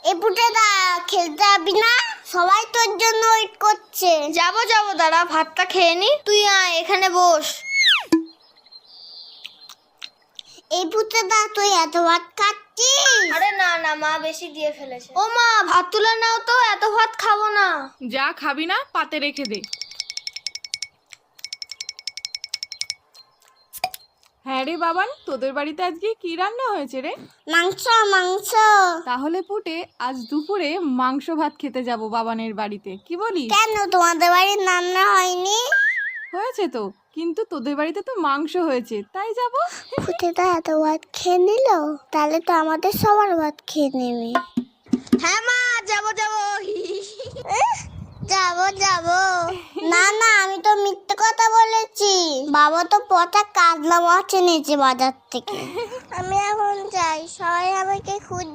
এই পুটেদা খেলতে যাবি না? সবাই তোর জন্য ওয়েট করছে। যাবো দাঁড়া, ভাতটা খেয়ে নি। তুই আয় এখানে বস। এই পুটেদা তুই এত ভাত খাচ্ছিস? আরে না মা বেশি দিয়ে ফেলেছে। ও মা, ভাত তুলে নাও তো, এত ভাত খাবো না। যা খাবি না পাতে রেখে দে। হ্যাঁ রে বাবান, তোদের বাড়িতে আজকে কি রান্না হয়েছে রে? মাংস মাংস। তাহলে পুটে আজ দুপুরে মাংস ভাত খেতে যাব বাবানের বাড়িতে, কি বলিস? কেন তোমাদের বাড়ির রান্না হয়নি? হয়েছে তো, কিন্তু তোদের বাড়িতে তো মাংস হয়েছে, তাই যাব। পুটেদা এত ভাত খেয়ে নিল, তাহলে তো আমাদের সবার ভাত খেয়ে নেবে। হ্যাঁ মা, যাবো যাবো না না, আমি তো মিথ্যে কথা বলেছি। বাবা তো পচা কাজলা মাছ এনেছে বাজার থেকে। আমি এখন যাই, সবাই আমাকে খুঁজ